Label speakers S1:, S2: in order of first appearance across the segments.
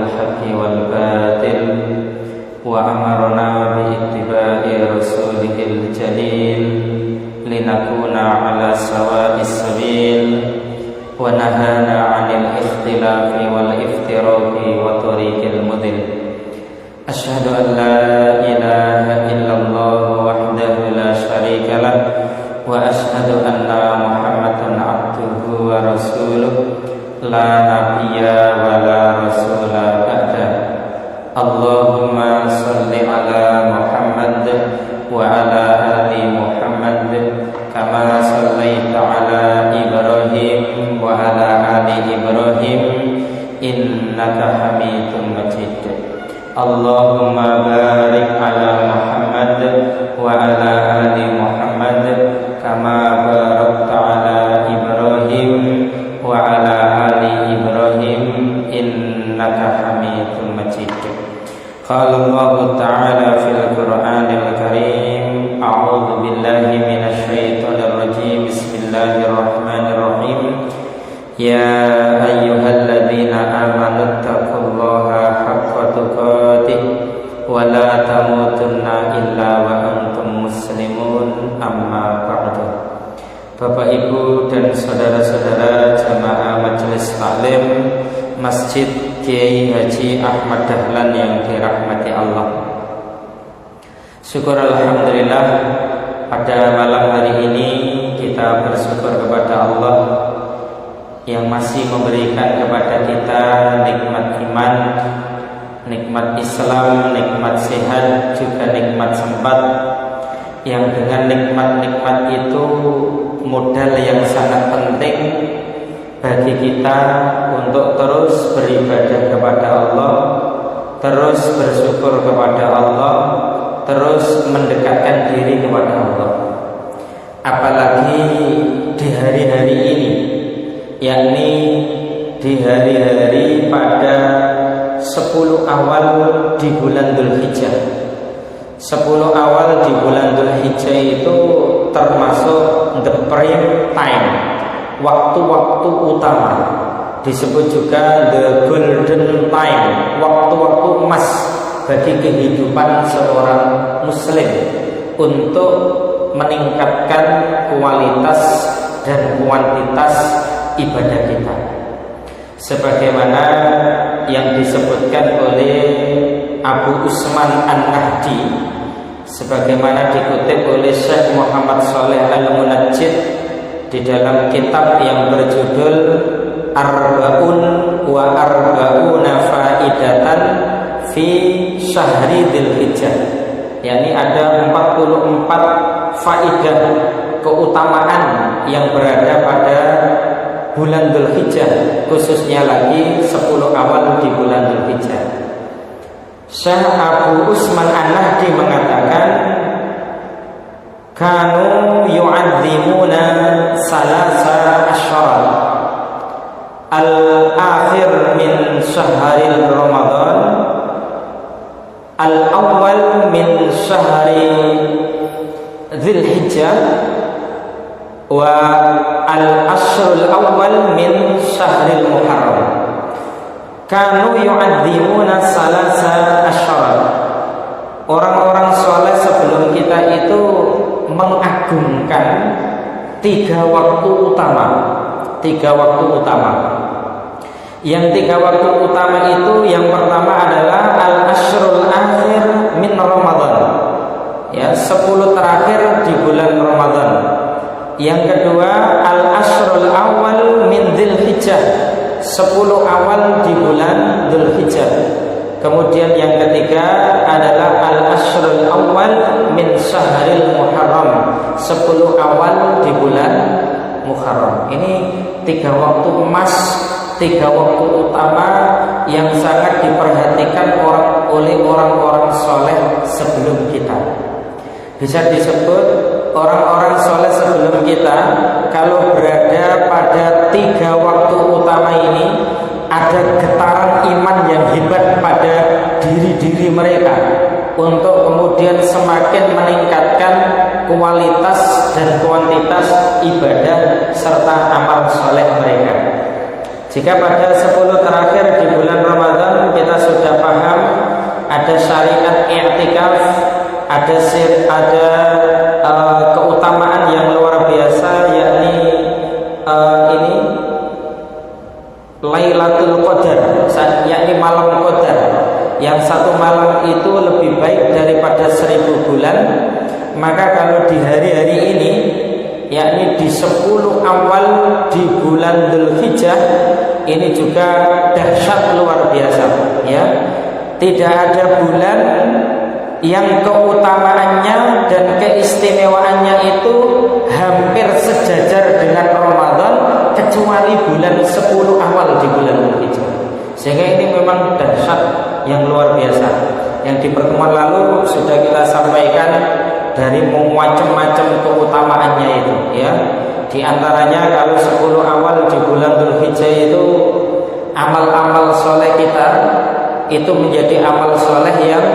S1: الحق والباطل وأمرنا باتباع رسوله الجليل لنكون على سواء السبيل ونهانا عن الاختلاف والافتراق وطريق المضل. أشهد أن لا إله إلا الله وحده لا شريك له وأشهد أن محمدا عبده ورسوله لا نبي ولا رسول بعده. اللهم صل على محمد وعلى آل محمد كما صليت على إبراهيم وعلى آل إبراهيم إنك حميد مجيد. اللهم بارك على محمد وعلى آل محمد كما باركت على إبراهيم وعلى آل إبراهيم إنك حميد مجيد. قال الله تعالى في القرآن الكريم: أعوذ بالله من الشيطان الرجيم. بسم الله الرحمن الرحيم. يا أيها الذين آمنوا اتقوا الله حق تقاته ولا تموتن إلا وأنتم مسلمون. أما بعد. Bapak, Ibu, dan saudara-saudara jamaah Majelis Taklim Masjid Kiai Haji Ahmad Dahlan yang dirahmati Allah. Syukur alhamdulillah, pada malam hari ini kita bersyukur kepada Allah yang masih memberikan kepada kita nikmat iman, nikmat Islam, nikmat sehat, juga nikmat sempat, yang dengan nikmat-nikmat itu modal yang sangat penting bagi kita untuk terus beribadah kepada Allah, terus bersyukur kepada Allah, terus mendekatkan diri kepada Allah. Apalagi di hari-hari ini, yakni di hari-hari pada 10 awal di bulan Dzulhijjah. 10 awal di bulan Dzulhijjah itu termasuk the prime time, waktu-waktu utama, disebut juga the golden time, waktu-waktu emas bagi kehidupan seorang muslim untuk meningkatkan kualitas dan kuantitas ibadah kita, sebagaimana yang disebutkan oleh Abu Usman An-Nahdi, sebagaimana dikutip oleh Syekh Muhammad Shalih Al-Munajjid di dalam kitab yang berjudul Arba'un wa Arba'una Faidatan fi Syahri Dzulhijjah, yakni ada 44 faidah keutamaan yang berada pada bulan Dzulhijjah, khususnya lagi 10 awal di bulan Dzulhijjah. Syekh Abu Usman An-Nahdi mengatakan, kanu yu'adzimuna salasa asyara al-akhir min syahril Ramadan, al-awwal min syahri Dzulhijjah, wa al-ashrul awwal min syahril Muharram. Kanu yu'adzimuna salasa asyara. Orang-orang soleh sebelum kita itu mengagungkan 3 waktu utama. 3 waktu utama. Yang 3 waktu utama itu, yang pertama adalah al-ashrul akhir min Ramadan, ya, 10 terakhir di bulan Ramadan. Yang kedua al-ashrul awal min Dzulhijjah, 10 awal di bulan Dzulhijjah. Kemudian yang ketiga adalah al-ashrul awal min syahril Muharram, 10 awal di bulan Muharram. Ini 3 waktu emas, 3 waktu utama yang sangat diperhatikan oleh orang-orang soleh sebelum kita. Bisa disebut orang-orang soleh sebelum kita kalau berada pada 3 waktu utama ini, ada getaran iman yang hebat pada diri-diri mereka untuk kemudian semakin meningkatkan kualitas dan kuantitas ibadah serta amal soleh mereka. Jika pada 10 terakhir di bulan Ramadan kita sudah paham ada syariat i'tikaf, ada keutamaan yang luar biasa, yakni ini Lailatul Qadar, yakni malam Qadar, yang satu malam itu lebih baik daripada 1000 bulan. Maka kalau di hari-hari ini, yakni di 10 awal di bulan Dzulhijjah, ini juga dahsyat luar biasa, ya. Tidak ada bulan yang keutamaannya dan keistimewaannya itu hampir sejajar dengan Ramadan, kecuali bulan 10 awal di bulan Dzulhijjah. Sehingga ini memang dahsyat yang luar biasa. Yang di pertemuan lalu sudah kita sampaikan dari macam-macam keutamaannya itu, ya. Di antaranya kalau 10 awal di bulan Dzulhijjah itu amal-amal soleh kita itu menjadi amal soleh yang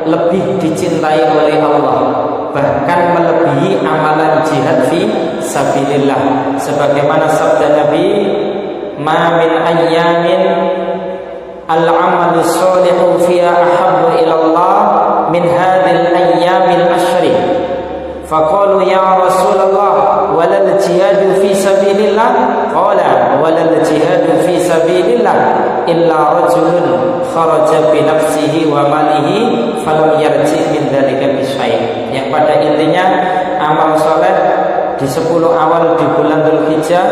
S1: lebih dicintai oleh Allah, bahkan melebihi amalan jihad fi sabilillah. Sebagaimana sabda Nabi, "Ma min ayyamin al-amalu sholihu fiha ahabbu ila Allah min hadhil ayyamil ashri." Faqalu ya Rasulullah walal jihadu fi sabilillah, qala walal jihadu fi sabilillah illa rajulun kharaja bi nafsihi wa malihi falam yarji min dzalika bi syai'. Yang pada intinya amal soleh di 10 awal di bulan Dzulhijjah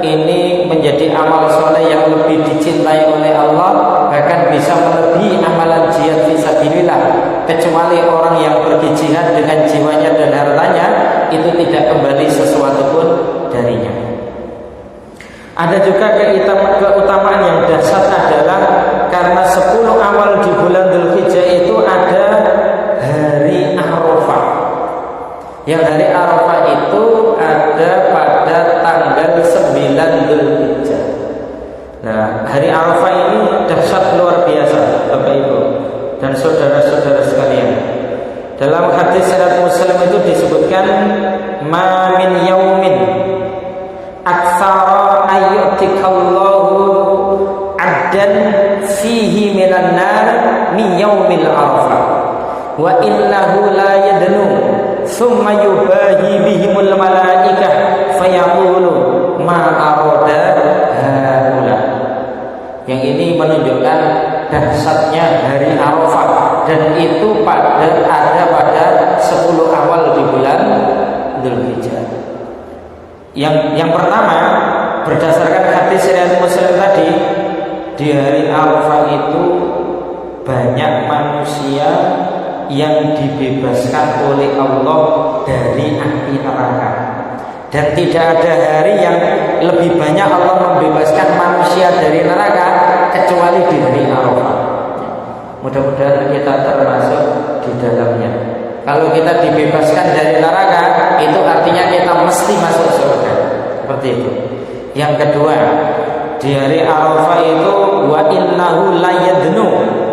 S1: ini menjadi amal soleh yang lebih dicintai oleh Allah, bahkan bisa melebihi amalan jihad fi sabilillah, kecuali orang yang pergi jihad dengan jiwanya dan hartanya itu tidak kembali sesuatu pun darinya. Ada juga keutamaan yang dahsyat adalah karena 10 awal di bulan Dzulhijjah itu ada hari Arafah. Yang hari Arafah itu ada pada tanggal 9 Dzulhijjah. Nah, hari Arafah ini dahsyat luar biasa, Bapak Ibu dan saudara-saudara sekalian. Dalam hadis riwayat Muslim itu disebutkan, "Ma min yaumin aktsara ayyutikallahu 'abdan fihi minan nar min yaumil arafah wa innahu la yadnu thumma yubahi bihimul malaikah fayaqulu ma arada haula." Yang ini menunjukkan dahsyatnya hari Arafah, dan itu ada pada 10 awal di bulan Dzulhijjah. Yang pertama, berdasarkan hadis riwayat Muslim tadi, di hari Arafah itu banyak manusia yang dibebaskan oleh Allah dari api neraka. Dan tidak ada hari yang lebih banyak Allah membebaskan manusia dari neraka kecuali di hari Arafah. Mudah-mudahan kita termasuk di dalamnya. Kalau kita dibebaskan dari neraka, itu artinya kita mesti masuk surga. Seperti itu. Yang kedua, di hari Arafah itu wa innahu la yadnu,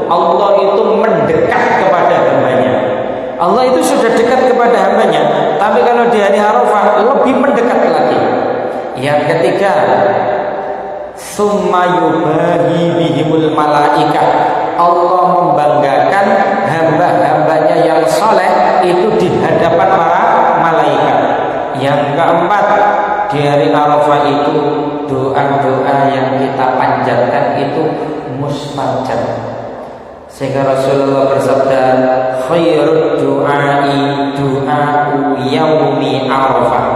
S1: Allah itu mendekat kepada hambanya. Allah itu sudah dekat kepada hambanya, tapi kalau di hari Arafah lebih mendekat lagi. Yang ketiga, summa yubahi bihimul malaikah, Allah membanggakan hamba-hambanya yang soleh itu di hadapan para malaikat. Yang keempat, di hari Arafah itu doa-doa yang kita panjatkan itu mustajab. Sehingga Rasulullah bersabda, khairud du'ai du'a'u yaumi Arafah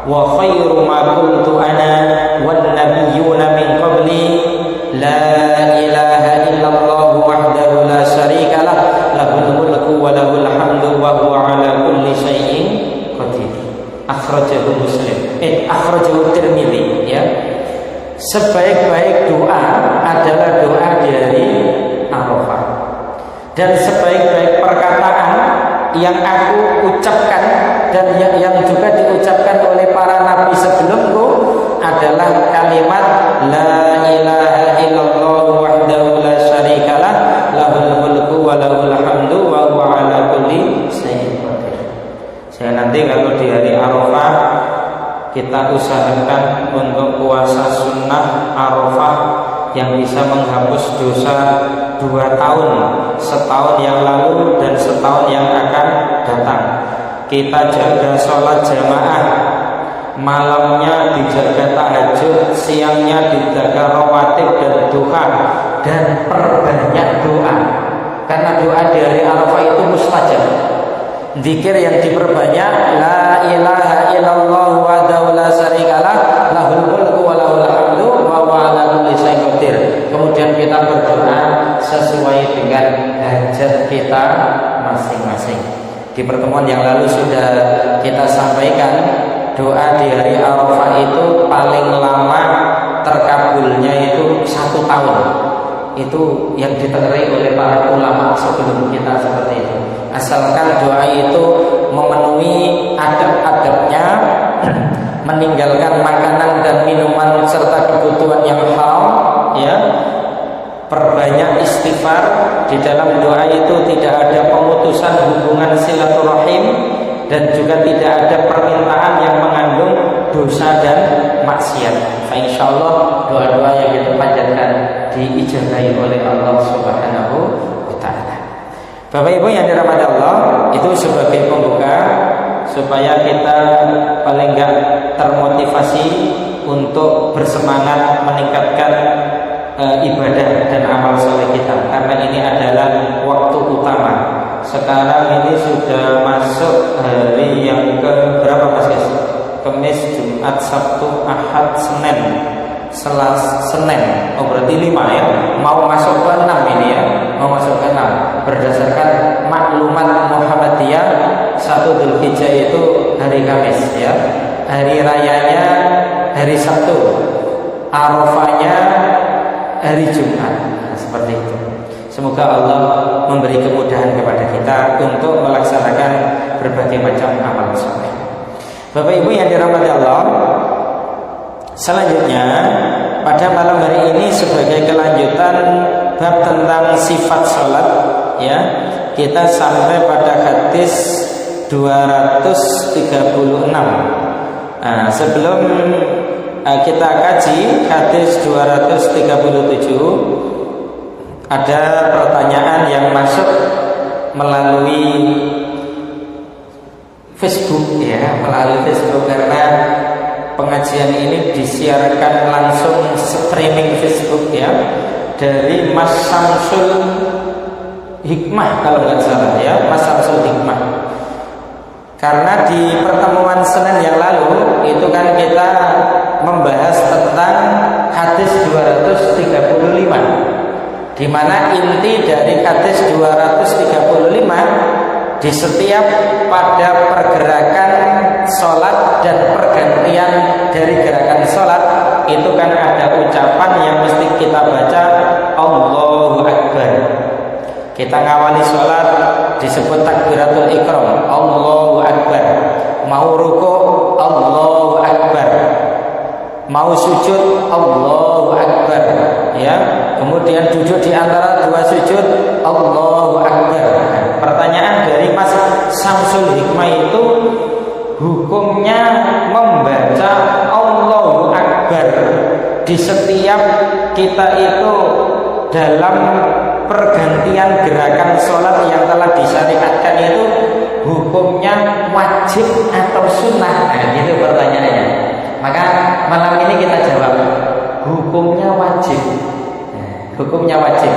S1: wa khairu ma qultu ana wan nabiyyuna min qabli la ilaha illallah wahdahu la syarika lah lahul mulku wa lahul hamdu wa huwa ala kulli syai'in qadir. Akhrajahu Muslim, akhrajahu Tirmidzi, ya. Sebaik-baik doa adalah doa di hari Arafah. Dan sebaik-baik perkataan yang aku ucapkan dan yang juga diucapkan oleh para nabi sebelumku adalah kalimat la ilaha illallah wahdahu la syarikalah lahul mulku wa lahul hamdu wa huwa ala kulli syai'in qadir. Saya nanti kalau di hari Arafah kita usahakan untuk puasa sunnah Arafah yang bisa menghapus dosa 2 tahun, setahun yang lalu dan setahun yang akan datang. Kita jaga sholat jamaah, malamnya dijaga tahajud, siangnya dijaga rawatib dan duha, dan perbanyak doa, karena doa di hari Arafah itu mustajab. Zikir yang diperbanyak, la ilaha illallah wahdahu la syarikalah, lahul mulku wa lahul hamdu wa huwa ala kulli syai'in qadir. Kemudian kita berdoa sesuai dengan hajat kita masing-masing. Di pertemuan yang lalu sudah kita sampaikan, doa di hari Arafah itu paling lama terkabulnya itu 1 tahun. Itu yang diterangkan oleh para ulama sebelum kita seperti itu. Asalkan doa itu memenuhi adab-adabnya, meninggalkan makanan dan minuman serta kebutuhan yang haram, ya. Perbanyak istighfar. Di dalam doa itu tidak ada pemutusan hubungan silaturahim dan juga tidak ada permintaan yang mengandung dosa dan maksiat. Insyaallah doa-doa yang kita panjatkan diijabahi oleh Allah Subhanahu wa taala. Bapak Ibu yang dirahmati Allah, itu sebagai pembuka supaya kita paling enggak termotivasi untuk bersemangat meningkatkan ibadah dan amal soleh kita, karena ini adalah waktu utama. Sekarang ini sudah masuk hari yang ke berapa Mas Guys? Kamis, Jumat, Sabtu, Ahad, Senin, Selasa, Senin. Oh berarti 5 ya. Mau masuk ke 6 ini ya. Mau masuk ke 6. Berdasarkan maklumat Muhammadiyah, 1 Dzulhijjah itu hari Kamis ya. Hari rayanya hari Sabtu. Arafahnya hari Jumat. Nah, seperti itu. Semoga Allah memberi kemudahan kepada kita untuk melaksanakan berbagai macam amal soleh. Bapak Ibu yang dirahmati Allah, selanjutnya pada malam hari ini sebagai kelanjutan bab tentang sifat salat, ya, kita sampai pada hadis 236. Nah, sebelum kita kaji hadis 237, ada pertanyaan yang masuk melalui Facebook ya, melalui Facebook, karena pengajian ini disiarkan langsung streaming Facebook ya, dari Mas Samsul Hikmah kalau nggak salah ya, Mas Samsul Hikmah. Karena di pertemuan Senin yang lalu itu kan kita membahas tentang hadis 235, di mana inti dari hadis 235, di setiap pada pergerakan sholat dan pergantian dari gerakan sholat itu kan ada ucapan yang mesti kita baca, Allahu Akbar. Kita ngawali sholat disebut takbiratul ikram, Allahu Akbar. Mau ruku', Allahu Akbar. Mau sujud, Allahu Akbar, ya. Kemudian duduk di antara 2 sujud, Allahu Akbar. Pertanyaan dari Mas Samsul Hikmah itu, hukumnya membaca Allahu Akbar di setiap kita itu dalam pergantian gerakan sholat yang telah disyariatkan itu hukumnya wajib atau sunnah? Nah, itu pertanyaannya. Maka malam ini kita jawab, hukumnya wajib. Hukumnya wajib.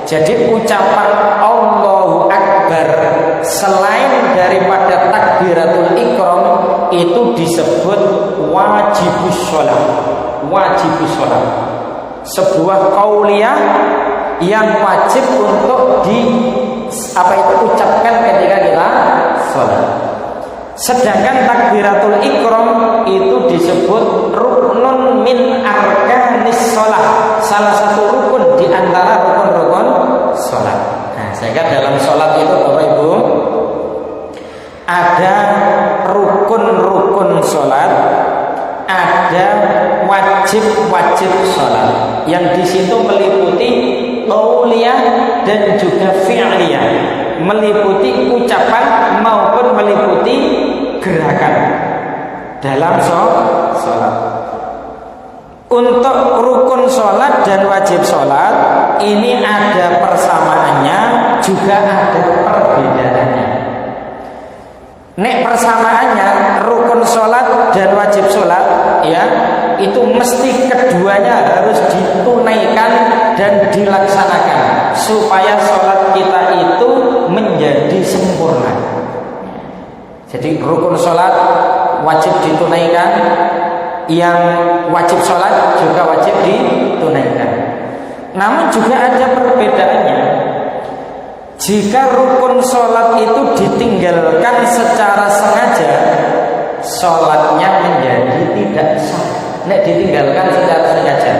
S1: Jadi ucapan Allahu Akbar selain daripada takbiratul ikram itu disebut wajibus sholat. Wajibus sholat, sebuah qauliyah yang wajib untuk ucapkan ketika kita sholat. Sedangkan takbiratul ikram itu disebut ruknun min arkanis sholat, salah satu rukun di antara rukun-rukun sholat. Nah, sehingga dalam sholat itu Bapak Ibu ada rukun-rukun sholat, ada wajib-wajib sholat, yang di situ meliputi qauliyah dan juga fi'liyah, meliputi ucapan maupun meliputi gerakan. dalam sholat. Untuk rukun sholat dan wajib sholat ini ada persamaannya, juga ada perbedaannya. Nek persamaannya rukun sholat dan wajib sholat, ya itu mesti keduanya harus ditunaikan dan dilaksanakan supaya sholat kita itu menjadi sempurna. Jadi rukun sholat wajib ditunaikan, yang wajib sholat juga wajib ditunaikan. Namun juga ada perbedaannya. Jika rukun sholat itu ditinggalkan secara sengaja, sholatnya menjadi tidak sah. Nek ditinggalkan secara sengaja.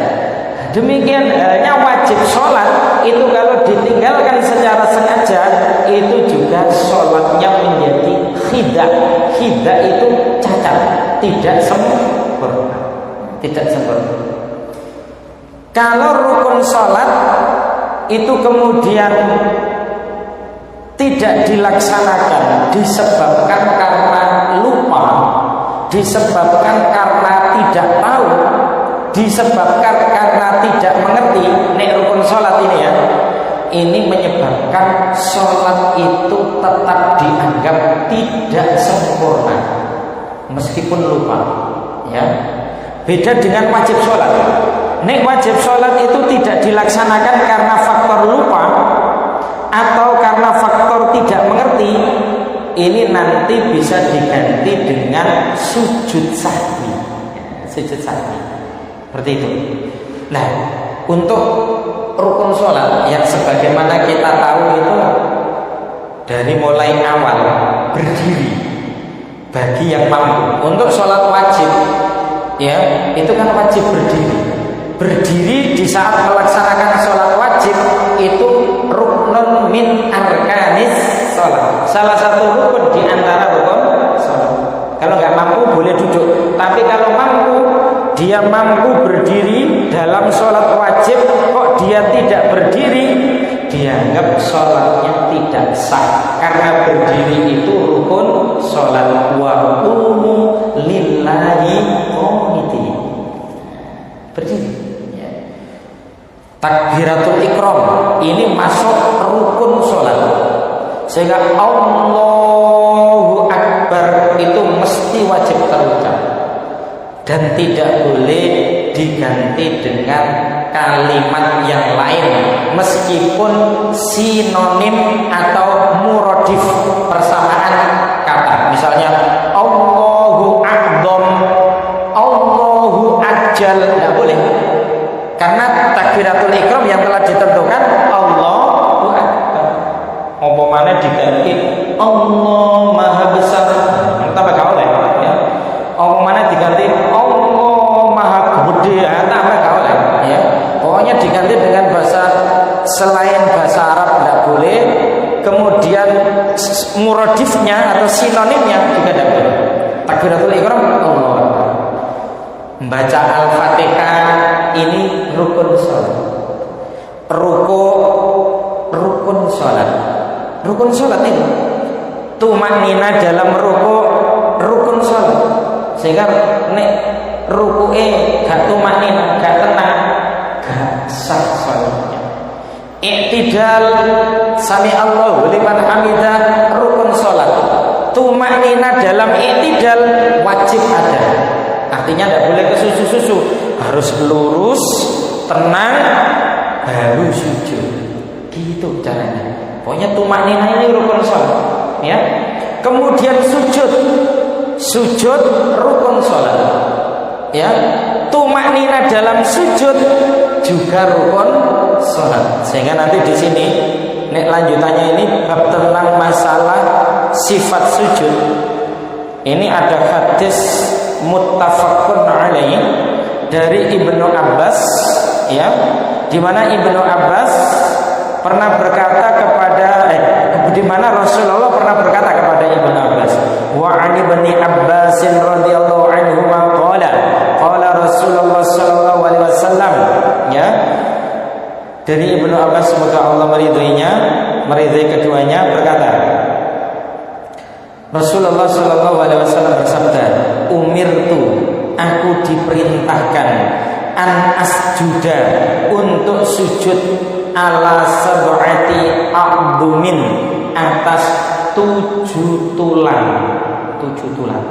S1: Demikian halnya wajib sholat itu kalau ditinggalkan secara sengaja, itu juga sholatnya menjadi khidah. Khidah itu cacat, tidak sempurna. Tidak sempurna. Kalau rukun sholat itu kemudian tidak dilaksanakan disebabkan karena lupa, disebabkan karena tidak tahu, disebabkan karena tidak mengerti nek rukun sholat ini ya, ini menyebabkan sholat itu tetap dianggap tidak sempurna meskipun lupa, ya. Beda dengan wajib sholat. Nek wajib sholat itu tidak dilaksanakan karena faktor lupa atau karena faktor tidak mengerti, ini nanti bisa diganti dengan sujud sahwi. Sujud sahwi seperti itu. Nah, untuk rukun sholat yang sebagaimana kita tahu itu dari mulai awal berdiri bagi yang mampu. Untuk sholat wajib, ya itu kan wajib berdiri. Berdiri di saat melaksanakan sholat wajib itu ruknun min arkanis sholat, salah satu rukun di antara rukun sholat. Kalau nggak mampu boleh duduk, tapi kalau mampu, dia mampu berdiri dalam sholat wajib, kok dia tidak berdiri, dianggap sholatnya tidak sah, karena berdiri itu rukun sholat. Wa qumu lillahi qanitin. Berdiri. Takbiratul ikram ini masuk rukun sholat, sehingga Allahu Akbar itu mesti wajib terucap dan tidak boleh diganti dengan kalimat yang lain meskipun sinonim atau muradif persamaan kata. Misalnya Allahu A'dzam, Allahu Ajal, tidak boleh. Karena takbiratul ikram yang telah ditentukan Allahu Akbar. Umpamanya diganti Allah Maha Besar, tambah gak oleh, ya. Umpamanya diganti Allah Maha Gede, tambah gak oleh, ya. Pokoknya diganti dengan bahasa selain bahasa Arab tidak boleh. Kemudian muradifnya atau sinonimnya juga tidak boleh. Takbiratul ikram Allah. Membaca Al-Fatihah ini rukun sholat. Rukun sholat. Rukun sholat ini tumanina dalam rukun sholat. Sehingga nek ruku'e gak tumanina, gak tenang, gak sah sholatnya. Iktidal sami Allahu liman hamidah rukun sholat. Tumanina dalam iktidal wajib ada. Artinya tidak boleh kesusu-susu, harus lurus, tenang, baru sujud. Gitu caranya. Pokoknya tumakninah ini rukun sholat, ya. Kemudian sujud rukun sholat, ya. Tumakninah dalam sujud juga rukun sholat. Sehingga nanti di sini, nek lanjutannya ini bab tentang masalah sifat sujud. Ini ada hadis muttafaqun alaih dari Ibnu Abbas, ya, di mana Ibnu Abbas pernah berkata kepada di mana Rasulullah pernah berkata kepada Ibnu Abbas, wa ani bani Abbas radhiyallahu anhu qala Rasulullah sallallahu alaihi wasallam, ya, dari Ibnu Abbas semoga Allah meridai keduanya berkata, Rasulullah sallallahu alaihi wasallam bersabda, umirtu, aku diperintahkan an asjuda, untuk sujud ala sab'ati a'dumin, atas 7 tulang, 7 tulang.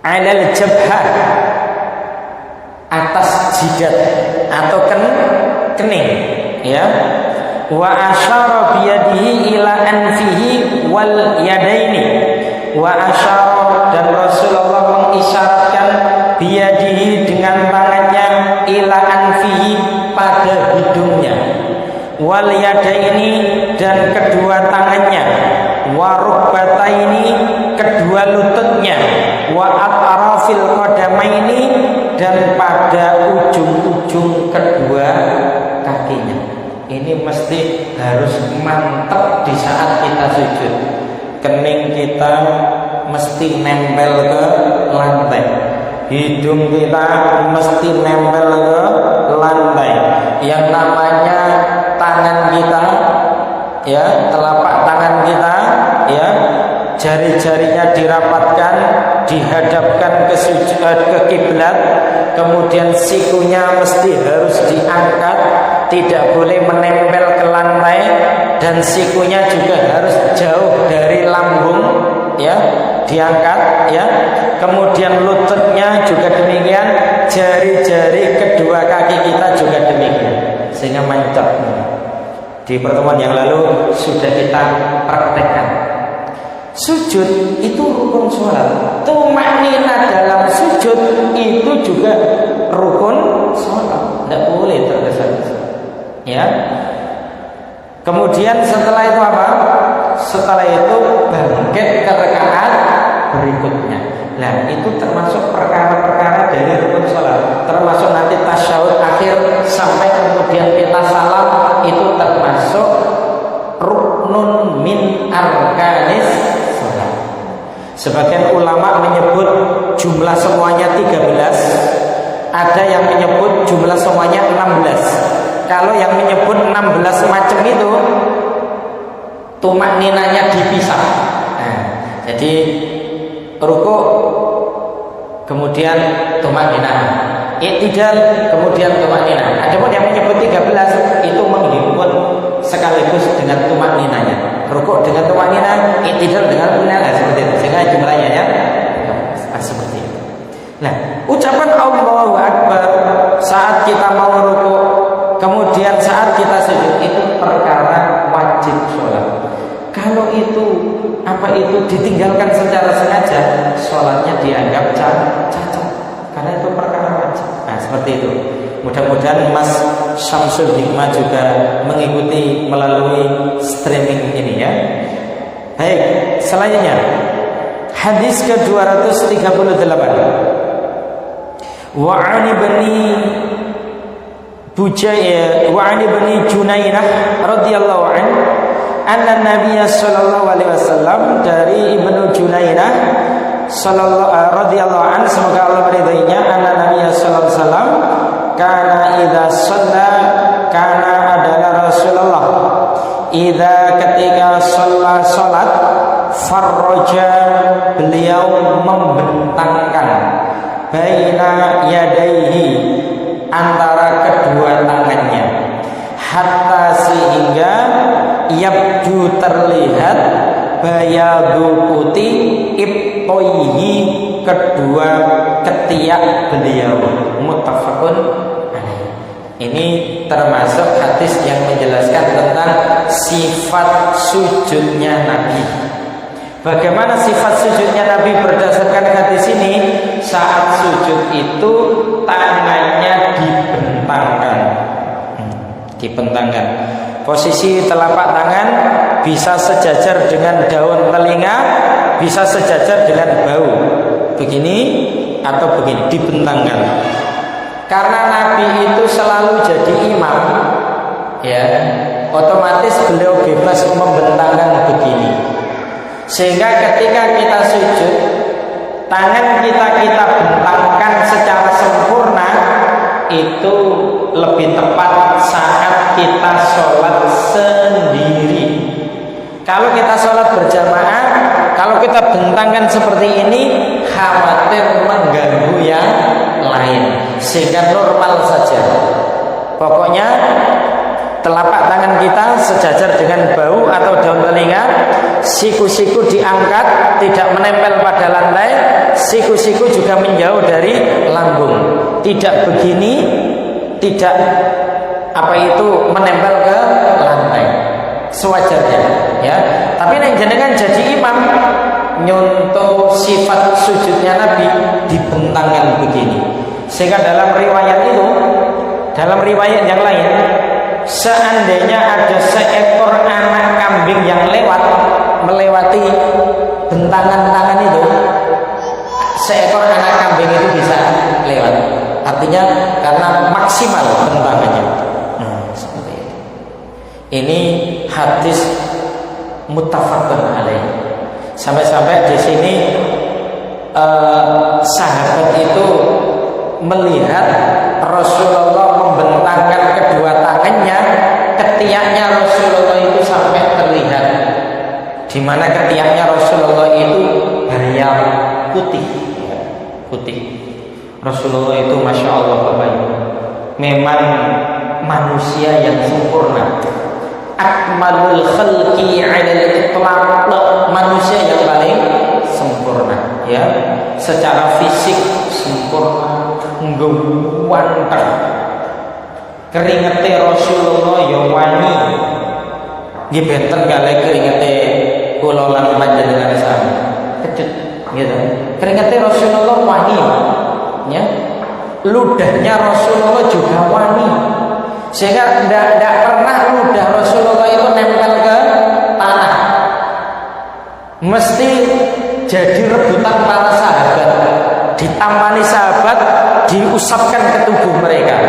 S1: Alal jabhah, atas jidat atau kening, ya. Wa asyara biyadihi ila anfihi wal yadaini. Wa asyara, dan Rasulullah mengisyaratkan biyadihi, dengan tangannya, ila anfihi, pada hidungnya, wal yadaini, dan kedua tangannya, wa rukbataini, kedua lututnya, wa atrafil qadamaini, dan pada ujung-ujung kedua kakinya. Ini mesti harus mantap di saat kita sujud. Kening kita mesti nempel ke lantai, hidung kita mesti nempel ke lantai. Yang namanya tangan kita, ya, telapak tangan kita, ya, jari-jarinya dirapatkan, dihadapkan ke kiblat, kemudian sikunya mesti harus diangkat, tidak boleh menempel ke lantai, dan sikunya juga harus jauh dari lambung, ya, diangkat, ya. Kemudian lututnya juga demikian, jari-jari kedua kaki kita juga demikian, sehingga mantap. Di pertemuan yang lalu sudah kita praktekkan. Sujud itu rukun sholat. Tumaknina dalam sujud itu juga rukun sholat. Tidak boleh tergesa-gesa, ya. Kemudian setelah itu apa? Setelah itu bangkit ke rakaat berikutnya. Nah, itu termasuk perkara-perkara dari rukun sholat. Termasuk nanti tasyahud akhir sampai kemudian kita salam, itu termasuk ruknun min arkanis sholat. Sebagian ulama menyebut jumlah semuanya 13, ada yang menyebut jumlah semuanya 16. Kalau yang menyebut 16 macam itu, tumak ninanya dipisah. Nah, jadi ruku, kemudian tumak nina, i'tidal, kemudian tumak nina. Adapun yang menyebut 13 itu menghimpun sekaligus dengan tumak ninanya. Ruku dengan tumak nina, i'tidal dengan tumak nina, seperti itu. Sehingga jumlahnya, ya, seperti itu. Nah, ucapan Allahu Akbar saat kita mau ruku, kemudian saat kita sujud, itu perkara wajib sholat. Kalau itu ditinggalkan secara sengaja, sholatnya dianggap cacat, karena itu perkara wajib. Nah, seperti itu. Mudah-mudahan Mas Syamsul Hikmah juga mengikuti melalui streaming ini, ya. Baik, selanjutnya hadis ke-238. Wa 'ani bani Junainah radhiyallahu anhu anna Nabiy sallallahu alaihi wasallam, dari Ibnu Junainah radhiyallahu anhu, semoga Allah meridainya, anna Nabiy sallallahu alaihi wasallam kana idza shalla, kana adalah Rasulullah idza, ketika salat, farraja, beliau membentangkan, baina yadaihi, antara kedua tangannya, hatta, sehingga yabdu, terlihat, bayadu, putih, ibtoihi, kedua ketiak beliau. Muttafaqun alaih. Ini termasuk hadis yang menjelaskan tentang sifat sujudnya Nabi. Bagaimana sifat sujudnya Nabi berdasarkan hadis ini? Saat sujud itu tangannya dibentangkan. Posisi telapak tangan bisa sejajar dengan daun telinga, bisa sejajar dengan bahu, begini atau begini, dibentangkan. Karena Nabi itu selalu jadi imam, ya, otomatis beliau bebas membentangkan begini. Sehingga ketika kita sujud, tangan kita bentangkan secara sempurna, itu lebih tepat saat kita sholat sendiri. Kalau kita sholat berjamaah, kalau kita bentangkan seperti ini, khawatir mengganggu yang lain, sehingga normal saja. Pokoknya telapak tangan kita sejajar dengan bau atau daun telinga, siku-siku diangkat tidak menempel pada lantai, siku-siku juga menjauh dari lambung, tidak begini, tidak menempel ke lantai, sewajarnya ya. Tapi nek jenengan jadi imam, nyontoh sifat sujudnya Nabi, dibentangkan begini, sehingga dalam riwayat yang lain, seandainya ada seekor anak kambing yang melewati bentangan tangan itu, seekor anak kambing itu bisa lewat. Artinya karena maksimal bentangannya. Seperti itu. Ini hadis muttafaqun alaih. Sampai-sampai di sini sahabat itu melihat Rasulullah membentangkan kedua tangannya, ketiaknya Rasulullah itu sampai terlihat. Di mana ketiaknya Rasulullah itu berlian putih. Rasulullah itu masya Allah Bapak Ibu, memang manusia yang sempurna. Akmalul khalqi 'alal itlaq, manusia yang paling sempurna ya, secara fisik sempurna, ngganteng. Keringete Rasulullah ya wani. Nggih benten kalih keringete kula lan panjenengan sami. Kecut gitu. Keringete Rasulullah wani ya. Ludahnya Rasulullah juga wani. Sehingga tidak pernah ludah Rasulullah itu nempel ke tanah. Mesti jadi rebutan para sahabat, ditampani sahabat, diusapkan ke tubuh mereka.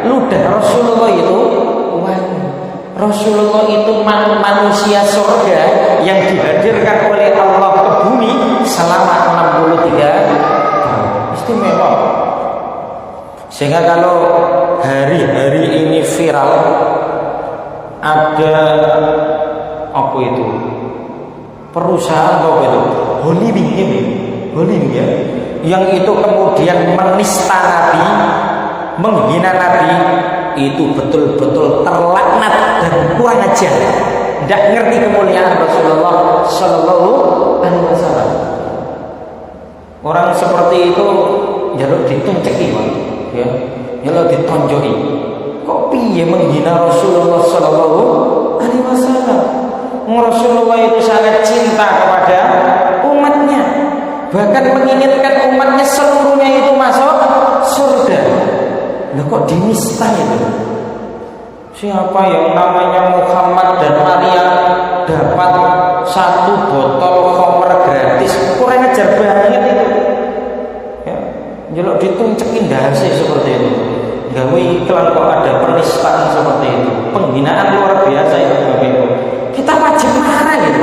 S1: Ludah Rasulullah itu wani. Rasulullah itu manusia surga yang dihadirkan oleh Allah ke bumi selama 63 tahun. Istimewa. Sehingga kalau hari-hari ini viral ada perusahaan Hollywood ya, yang itu kemudian menista Nabi, menghina Nabi, itu betul-betul terlaknat dan kurang ajar, tidak ngerti kemuliaan Rasulullah Shallallahu Alaihi Wasallam. Orang seperti itu jaluk ditunceki ya, jaluk ditonjoki. Kok piye menghina Rasulullah Shallallahu Alaihi Wasallam? Rasulullah itu sangat cinta kepada umatnya, bahkan menginginkan umatnya seluruhnya itu masuk surga. Nah kok dinista itu? Siapa yang namanya Muhammad dan Maria dapat 1 botol khamr gratis? Kurang ajar banget itu ya, jelok dituncekin dasi seperti itu. Gawe iklan kok ada penistaan seperti itu, penghinaan luar biasa itu Bapak Ibu. Kita wajib marah gitu.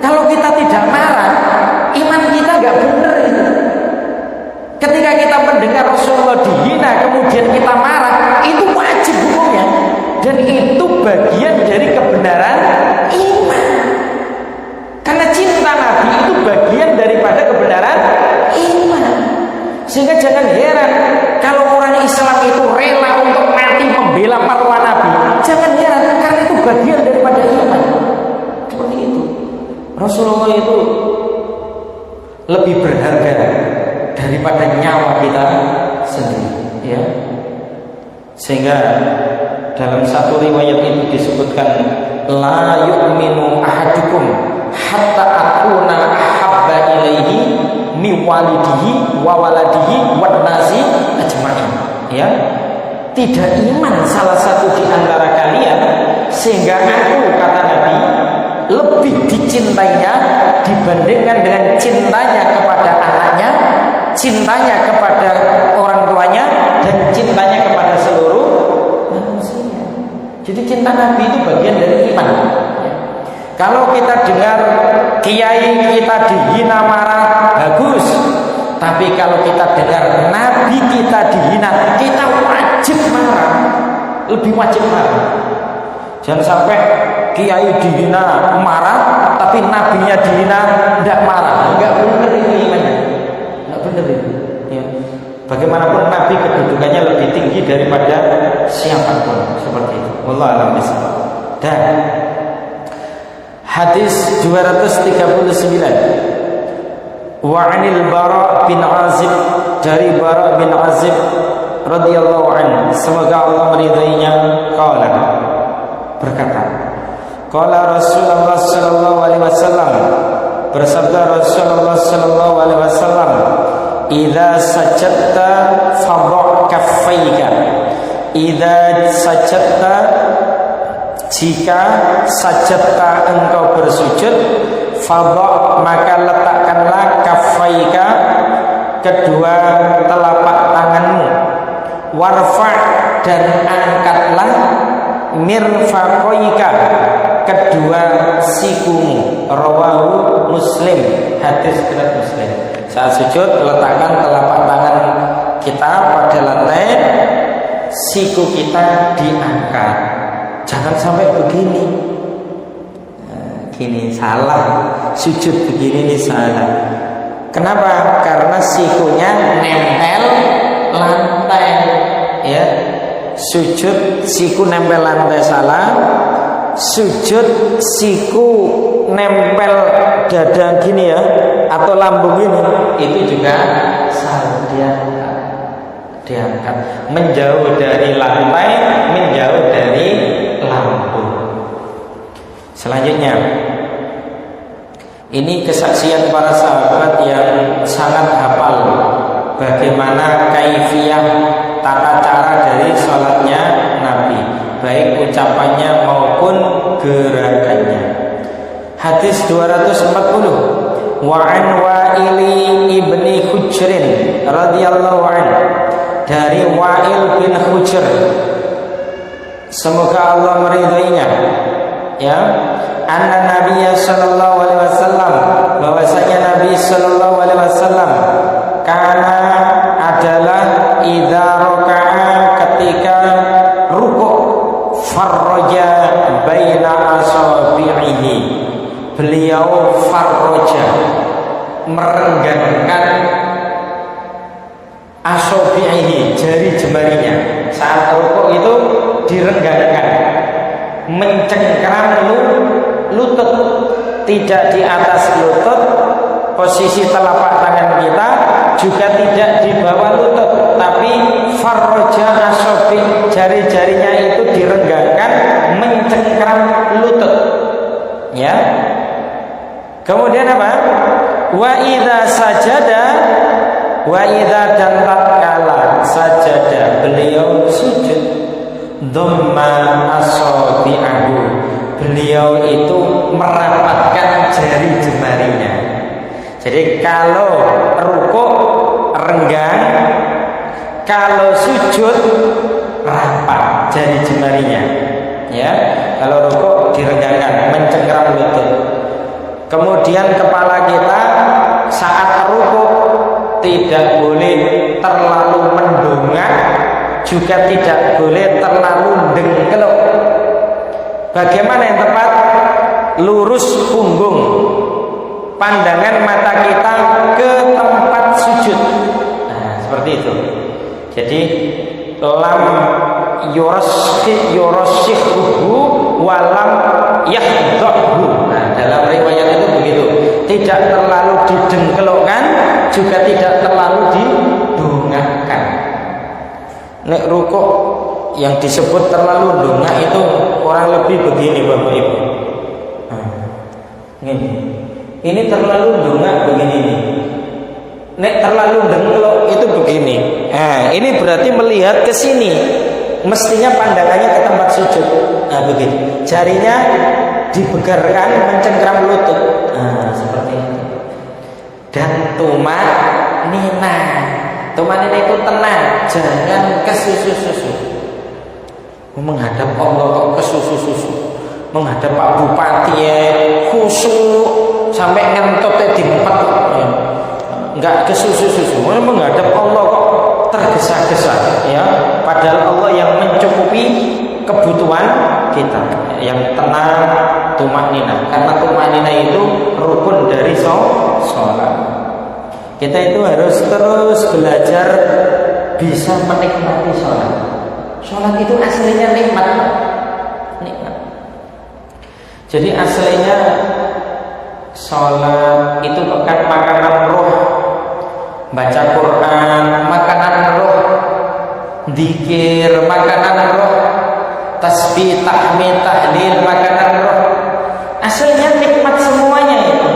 S1: Kalau kita tidak marah, iman kita nggak benar itu. Ketika kita mendengar Rasulullah dihina, kemudian kita marah, itu wajib hukumnya, dan itu bagian dari kebenaran iman. Karena cinta Nabi itu bagian daripada kebenaran iman. Sehingga jangan heran kalau orang Islam itu rela untuk mati membela marwah Nabi. Jangan heran, karena itu bagian daripada iman. Seperti itu. Rasulullah itu lebih berharga daripada nyawa kita sendiri ya. Sehingga dalam satu riwayat itu disebutkan, la yu'minu ahadukum hatta akuna ahabba ilaihi mi walidihi wa waladihi wan nasi ajma'in ya. Tidak iman salah satu di antara kalian sehingga aku, kata Nabi, lebih dicintainya dibandingkan dengan cintanya kepada anaknya, cintanya kepada orang tuanya, dan cintanya kepada seluruh manusia. Jadi cinta Nabi itu bagian dari iman. Kalau kita dengar kiai kita dihina marah, bagus. Tapi kalau kita dengar Nabi kita dihina, kita wajib marah. Lebih wajib marah. Jangan sampai kiai dihina marah, tapi nabinya dihina tidak marah. Enggak benar itu imannya. Enggak benar itu. Ya. Bagaimanapun nabi kedudukannya lebih tinggi daripada siapapun, seperti itu. Wallahu a'lam bishawab. Dan hadis 239 wa 'anil Bara bin Azib, dari Bara bin Azib radhiyallahu anhu, semoga Allah meridainya, qala, berkata, qala Rasulullah sallallahu alaihi wasallam, bersabda Rasulullah sallallahu alaihi wasallam, idza sajadta fadha kaffaika, idza sajadta, jika sajadta engkau bersujud, fadha, maka letakkanlah kaffaika, kedua telapak tanganmu, warfa, dan angkatlah mirfaqaika, kedua sikumu. Rawahu Muslim, hadis riwayat Muslim. Saat sujud letakkan telapak tangan kita pada lantai, siku kita diangkat. Jangan sampai begini. Gini salah, sujud begini ini salah. Kenapa? Karena sikunya nempel lantai, ya. Sujud siku nempel lantai salah, sujud siku nempel dada gini ya, atau lambung ini, itu juga salah. Diangkat menjauh dari lantai, menjauh dari lambung. Selanjutnya, ini kesaksian para sahabat yang sangat hafal bagaimana kaifiyah, tata cara dari sholatnya Nabi, baik ucapannya maupun gerakannya. Hadis 240, wa an Wa'il ibni Hujrin radhiyallahu anhu, dari Wa'il bin Hujr, semoga Allah meridainya, ya, anna Nabiya sallallahu alaihi wasallam, bahwasanya Nabi sallallahu alaihi wasallam, karena adalah idza raka'a, ketika rukuk, farraja baina asabi'ihi, beliau farraja, merenggangkan asabi'ihi, jari jemarinya. Saat rukuk itu direnggangkan, mencengkram lutut, tidak di atas lutut. Posisi telapak tangan kita juga tidak di bawah lutut, tapi farroja asobi, jari-jarinya itu direnggangkan, mencengkram lutut, ya. Kemudian apa? Wa idza sajada, wa idza, dan tatkala sajada, beliau sujud, dhamma asabi'ahu, beliau itu merapatkan jari jemarinya. Jadi kalau rukuk renggang, kalau sujud rapat jari jemarinya, ya. Kalau rukuk direnggangkan, mencengkram lutut. Kemudian kepala kita saat rukuk tidak boleh terlalu mendongak, juga tidak boleh terlalu dengkelok. Bagaimana yang tepat? Lurus punggung, pandangan mata kita ke tempat sujud. Nah, seperti itu. Jadi lam yurashihu walam yahdhahu. Nah, dalam riwayat itu begitu. Tidak terlalu didengkelokkan, juga tidak terlalu didongakkan. Nek rukuk yang disebut terlalu dongak itu kurang lebih begini, Bapak Ibu. Ini terlalu dongak begini nih. Nek terlalu dengkelok itu begini. Nah, ini berarti melihat ke sini. Mestinya pandangannya ke tempat sujud. Nah, begini. Jarinya dibegarkan, mencengkram lutut. Nah, seperti itu. Dan tumanina. Tumanina itu tenang, jangan kesusu-susu. Menghadap Allah kok kesusu-susu. Menghadap Pak Bupati khusyuk sampai ngentotnya diempet, enggak kesusu-susu. Menghadap Allah kok tergesa-gesa, ya. Padahal Allah yang mencukupi kebutuhan kita, yang tenang, tumakninah, karena tumakninah itu rukun dari sholat. Kita itu harus terus belajar bisa menikmati sholat. Sholat itu aslinya nikmat. Jadi aslinya sholat itu bukan makanan roh. Baca Quran makanan roh, dzikir makanan roh, tasbih, tahmid, tahlil makanan roh. Aslinya nikmat semuanya itu.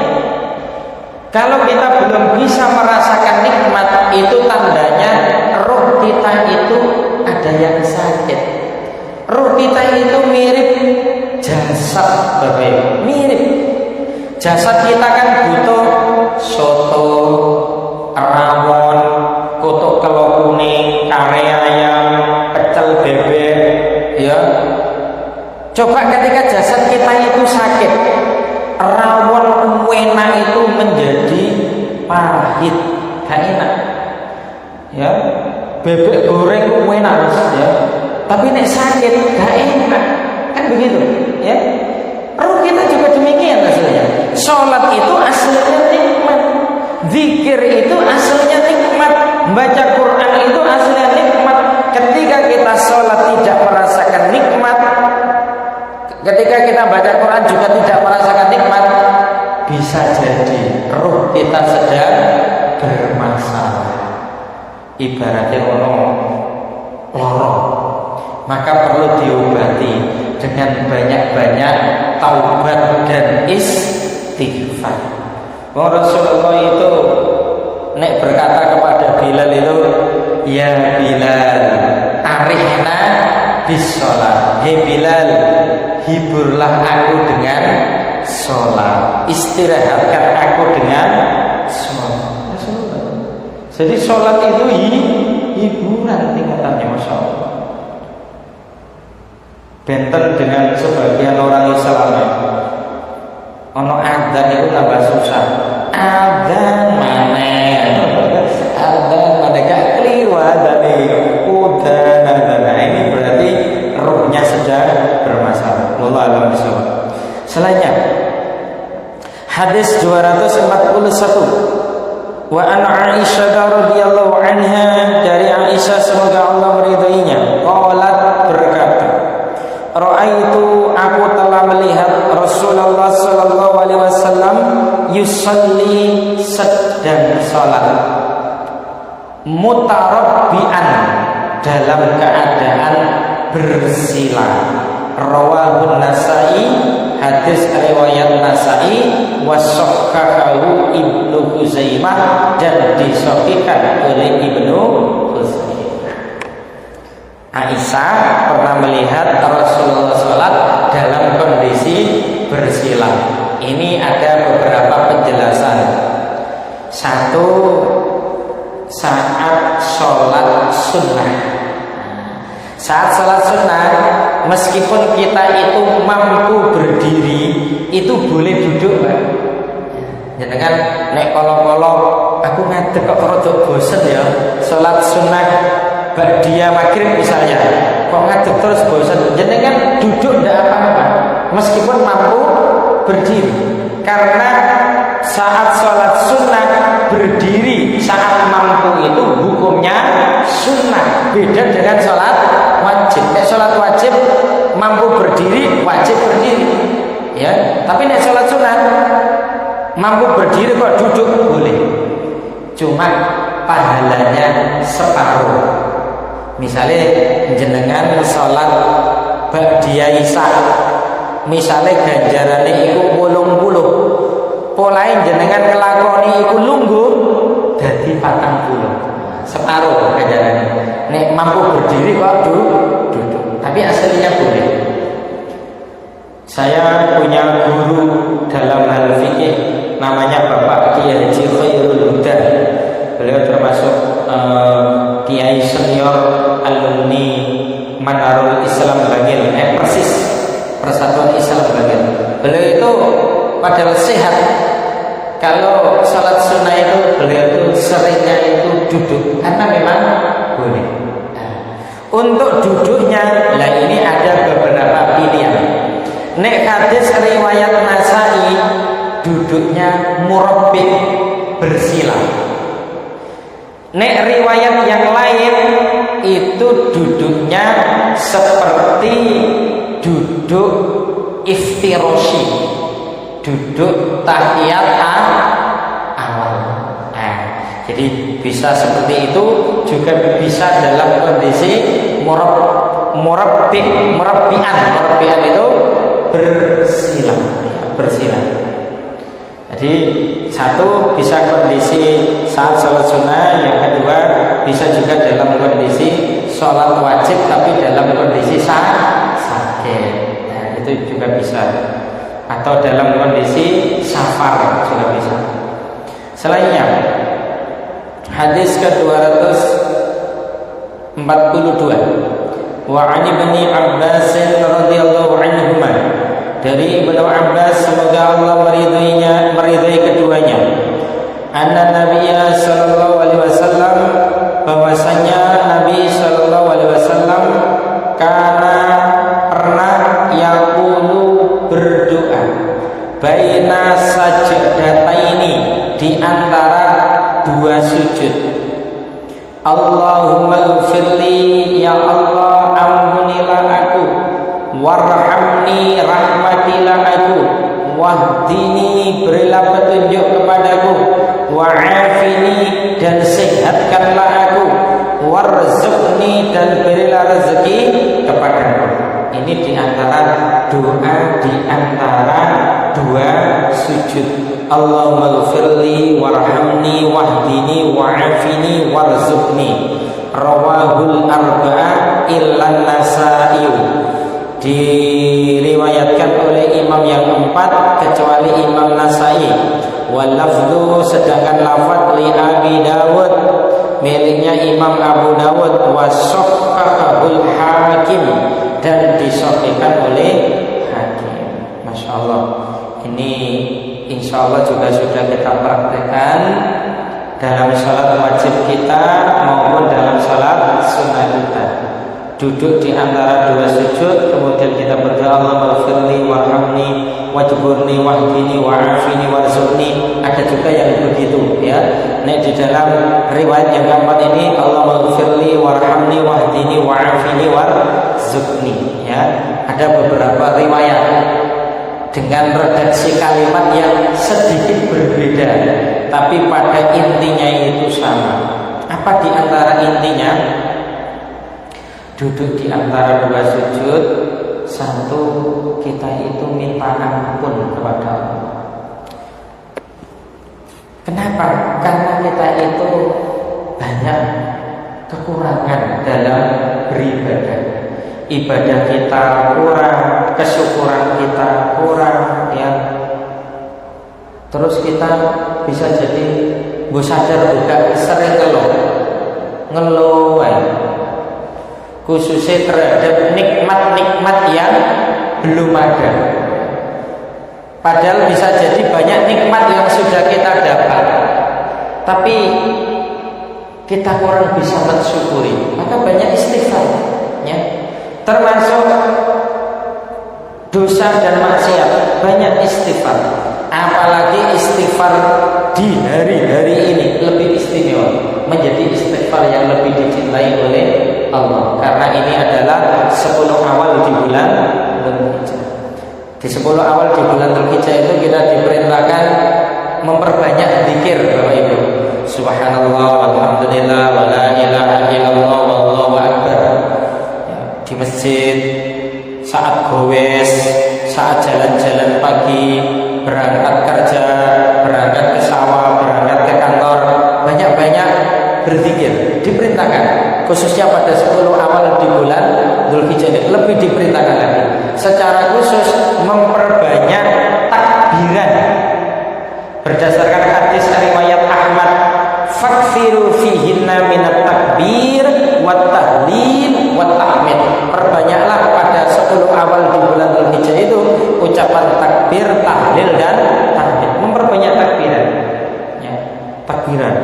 S1: Kalau kita belum bisa merasakan nikmat, itu tandanya roh kita itu ada yang sakit. Roh kita itu mirip jasad, Bapak. Mirip. Jasad kita kan butuh soto, rawon, kotok telur kuning, kare ayam, pecel bebek, ya. Coba ketika jasad kita itu sakit, rawon wena itu menjadi pahit, gak enak, ya. Bebek goreng wena, ya. Tapi nek sakit gak enak, kan begitu, ya. Roh kita juga demikian aslinya. Sholat itu aslinya nikmat, zikir itu aslinya nikmat, baca Quran itu aslinya nikmat. Ketika kita sholat tidak merasakan nikmat, ketika kita baca Quran juga tidak merasakan nikmat, bisa jadi roh kita sedang bermasalah. Ibaratnya loro, maka perlu diobati dengan banyak-banyak taubat dan istighfar. Rasulullah itu nek berkata kepada Bilal itu, ya Bilal, arihna bis sholat. Hei Bilal, hiburlah aku dengan sholat, istirahatkan aku dengan sholat. Jadi sholat itu hiburan tingkatannya, Masya Allah. Benten dengan sebagian orang Islam, ono adzan itu tambah susah. Adzan mana? Adzan mana? Gak keliru adzan ini berarti rohnya sedang bermasalah. Wallahu a'lam bishawab. Selanjutnya hadis 241. Wa an Aisyah radhiyallahu anha, dari Aisyah semoga Allah meridainya, qalat berkata, ra'aitu, aku telah melihat Rasulullah sallallahu alaihi wasallam yusalli, sedang salat, mutarabbian, dalam keadaan bersila. Rawahun Nasai, hadis riwayat Nasai, wasahhahu Ibnu Huzaimah, dan disahihkan oleh Ibnu Huzaimah. Aisyah pernah melihat Rasulullah sholat dalam kondisi bersila. Ini ada beberapa penjelasan. Satu, saat sholat sunnah. Saat sholat sunnah, meskipun kita itu mampu berdiri, itu boleh duduk, Pak. Jangan nek kolong-kolong, aku ngadeg kok rada bosen ya. Sholat sunnah ba'diyah maghrib misalnya, kok ngadeg terus bosen. Jangan duduk ndak apa-apa, meskipun mampu berdiri. Karena saat sholat sunnah berdiri saat mampu itu hukumnya sunnah, beda dengan sholat wajib. Nek sholat wajib mampu berdiri, wajib berdiri, ya. Tapi nek sholat sunnah mampu berdiri kok duduk boleh, cuma pahalanya separuh. Misalnya jenengan sholat ba'diyah isya, misalnya ganjarane iku 80, polain jenengan ngelakoni iku lungguh dadi 40, separuh ganjarane. Nek mampu berdiri kok duduk, tapi aslinya boleh. Saya punya guru dalam hal fikih, namanya Bapak Kiai Haji Khairul Huda. Beliau termasuk kiai senior alumni Manarul Islam Bangil, persis Persatuan Islam Bangil. Beliau itu padahal sehat. Kalau sholat sunnah itu beliau itu seringnya itu duduk, karena memang boleh. Untuk duduknya, nah ini ada beberapa pilihan. Nek hadis riwayat Nasai duduknya murabbih, bersila. Nek riwayat yang lain itu duduknya seperti duduk iftiroshi, duduk tahiyat awal. Jadi bisa seperti itu, juga bisa dalam kondisi murabbian itu bersila. Jadi satu bisa kondisi saat sholat sunnah, yang kedua bisa juga dalam kondisi sholat wajib tapi dalam kondisi sakit. Nah, itu juga bisa. Atau dalam kondisi safar juga bisa. Selainnya hadis ke-242, wa 'an Ibnu Abbas radhiyallahu anhuma, dari Ibnu Abbas semoga Allah meridai keduanya, anna Nabiyya sallallahu alaihi wasallam, bahwasanya Nabi sallallahu alaihi wasallam karena pernah yaqulu, berdoa, baina sajdataini, di antara dua sujud, Allahumma ighfirli, ya Allah ampunilah aku, warhamni, rahmatilah aku, wahdini, berilah petunjuk kepadaku, wa'afini, dan sehatkanlah aku, warzuqni, dan berilah rezeki kepadaku. Ini diantara doa diantara dua sujud. Allahumma ighfirli, warhamni, wahdini, wa'afini, warzuqni. Rawahul arba'a illan Nasai, diriwayatkan oleh imam yang empat kecuali Imam Nasai. Wal lafdhu, sedangkan lafaz li Abi Dawud, miliknya Imam Abu Dawud, wa sahhahul Hakim, dan disahihkan oleh Hakim. Masya Allah, ini insya Allah juga sudah kita praktekkan dalam sholat wajib kita maupun dalam sholat sunnah kita. Duduk di antara dua sujud, kemudian kita berdoa, Allahumma ighfirli, warhamni, wajburni, wahdini, wa'afini, warzuqni. Ada juga yang begitu, ya. Nah, di dalam riwayat yang keempat ini, Allahumma ighfirli, warhamni, wahdini, wa'afini, warzuqni, ya. Ada beberapa riwayat dengan redaksi kalimat yang sedikit berbeda, tapi pada intinya itu sama. Apa di antara intinya? Duduk di antara dua sujud, satu, kita itu minta ampun kepada Allah. Kenapa? Karena kita itu banyak kekurangan dalam beribadah. Ibadah kita kurang, kesyukuran kita kurang, ya. Terus kita bisa jadi sadar juga sering ngeluh, khususnya terhadap nikmat-nikmat yang belum ada. Padahal bisa jadi banyak nikmat yang sudah kita dapat, tapi kita kurang bisa mensyukuri. Maka banyak istighfar, ya. Termasuk dosa dan maksiat, banyak istighfar. Apalagi istighfar di hari-hari ini lebih istimewa, menjadi istighfar yang lebih dicintai oleh Allah. Karena ini adalah 10 awal di bulan Dzulhijjah. Di 10 awal di bulan Dzulhijjah itu kita diperintahkan memperbanyak zikir, Bapak Ibu. Subhanallah, walhamdulillah, wa la ilaha illallah, wallahu akbar. Di masjid, saat gowes, saat jalan-jalan pagi, berangkat kerja, berangkat ke sawah, berangkat ke kantor, banyak-banyak berzikir, diperintahkan. Khususnya pada 10 awal di bulan Dzulhijjah ini lebih diperintahkan lagi. Secara khusus memperbanyak takbiran. Berdasarkan hadis riwayat Ahmad, fakfiru fihinna minat takbir wat tahlil wat tahmid. Perbanyaklah pada 10 awal di bulan Dzulhijjah itu ucapan takbir, tahlil dan tahmid. Memperbanyak takbiran, ya, takbiran.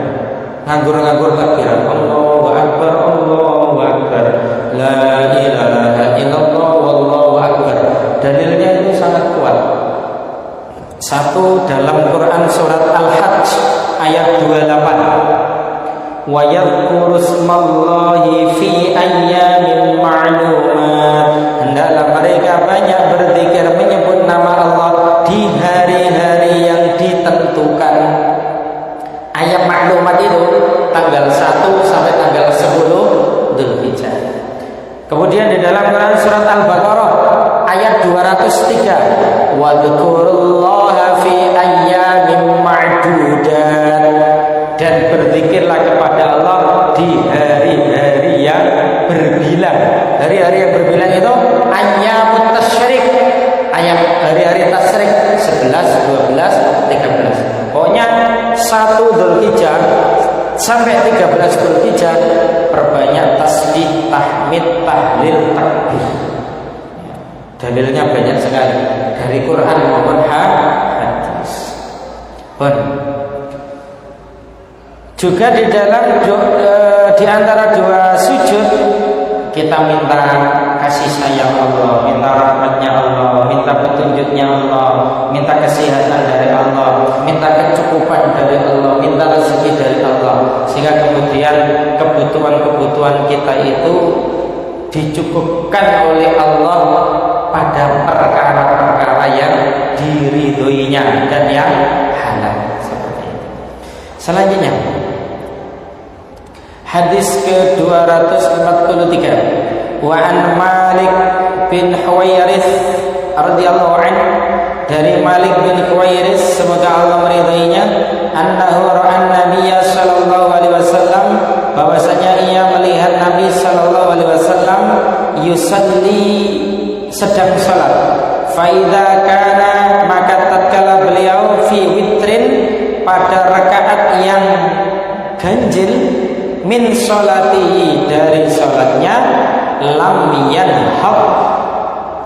S1: Nganggur-nganggur takbiran, Allahu akbar, Allahu akbar, la ilaha illallah, wallahu akbar. Dalilnya itu sangat kuat. Satu, dalam Quran surat Al-Hajj ayat 28, wa yadhkurusmallahi fi ayyamin ma'lumat, hendaklah mereka banyak berzikir menyebut nama Allah di hari-hari yang ditentukan. Ayat maklumat itu tanggal 1 sampai tanggal 10 Dzulhijjah. Kemudian di dalam Quran surat Al-Baqarah ayat 203, wadhkurullaha fi ayyamin ma'dudat, dan berzikirlah kepada Allah di hari-hari yang berbilang. Hari-hari yang berbilang itu ayyamut tasyrik, hari-hari tasyrik 11, 12, 13. Pokoknya 1 Dzulhijjah sampai 13 Dzulhijjah perbanyak tasbih, tahmid, tahlil, takbir. Dalilnya banyak sekali dari Quran maupun hadis. Juga di dalam di antara dua sujud kita minta kasih sayang Allah, minta rahmatnya Allah, minta petunjuknya Allah, minta kesehatan dari Allah, minta kecukupan dari Allah, minta rezeki dari Allah, sehingga kemudian kebutuhan-kebutuhan kita itu dicukupkan oleh Allah pada perkara-perkara yang diridhoinya dan yang halal, seperti itu. Selanjutnya hadis ke-243, wa an Malik bin Huwairits radhiyallahu anhu, dari Malik bin Huwairits semoga Allah meridainya, annahu ra'an nabiyya sallallahu alaihi wasallam, bahwasanya ia melihat Nabi sallallahu alaihi wasallam yusalli, sedang salat. Fa idza kana, maka tatkala beliau fi witrin, pada rakaat yang ganjil, min sholatihi, dari sholatnya, lam yanhab,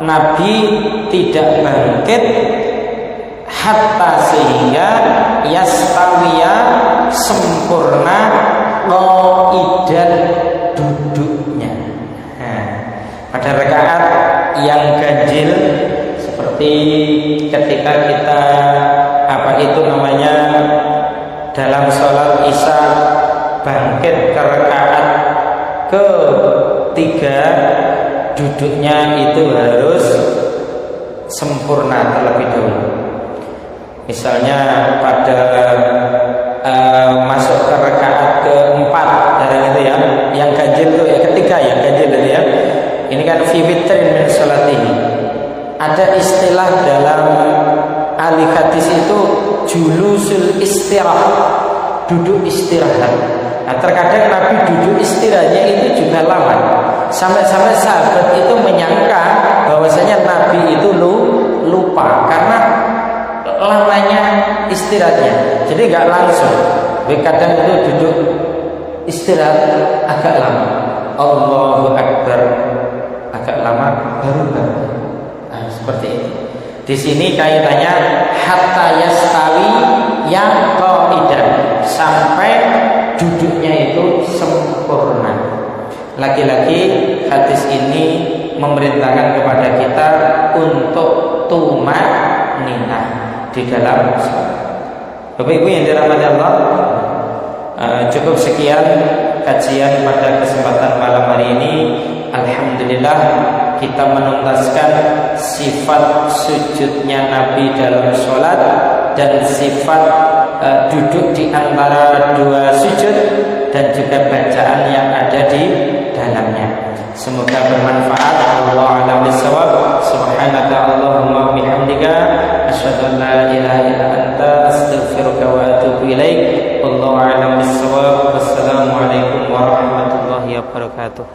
S1: Nabi tidak bangkit, hatta, sehingga yastawiya, sempurna, qaidan, duduknya. Pada rakaat yang ganjil, seperti ketika kita dalam sholat isya bangkit ke rakaat ketiga, duduknya itu harus sempurna terlebih dahulu. Misalnya pada masuk ke rakaat keempat dari itu ya, yang ganjil itu ya, ketiga yang ganjil itu ya. Ini kan fi witrin min sholat ini. Ada istilah dalam ahli hadis itu julusul istirahat, duduk istirahat. Nah, terkadang Nabi duduk istirahatnya itu juga lama, sampai-sampai sahabat itu menyangka bahwasanya Nabi itu lupa karena lamanya istirahatnya. Jadi nggak langsung. Kadang itu duduk istirahat agak lama, Allahu Akbar agak lama, baru bangun. Nah, seperti itu. Di sini kaitannya hatta yastawi yang qaidan, sampai duduknya itu sempurna. Lagi-lagi hadis ini memerintahkan kepada kita untuk tumaninah di dalam sholat. Bapak Ibu yang dirahmati Allah, cukup sekian kajian pada kesempatan malam hari ini. Alhamdulillah kita menuntaskan sifat sujudnya Nabi dalam sholat dan sifat duduk di antara dua sujud dan juga bacaan yang ada di dalamnya. Semoga bermanfaat. Wallahu a'lam bishawab. Subhanaka Allahumma wa bihamdika asyhadu an la ilaha illa anta astaghfiruka wa atubu ilaik. Wallahu a'lam bishawab. Wassalamu alaikum warahmatullahi wabarakatuh.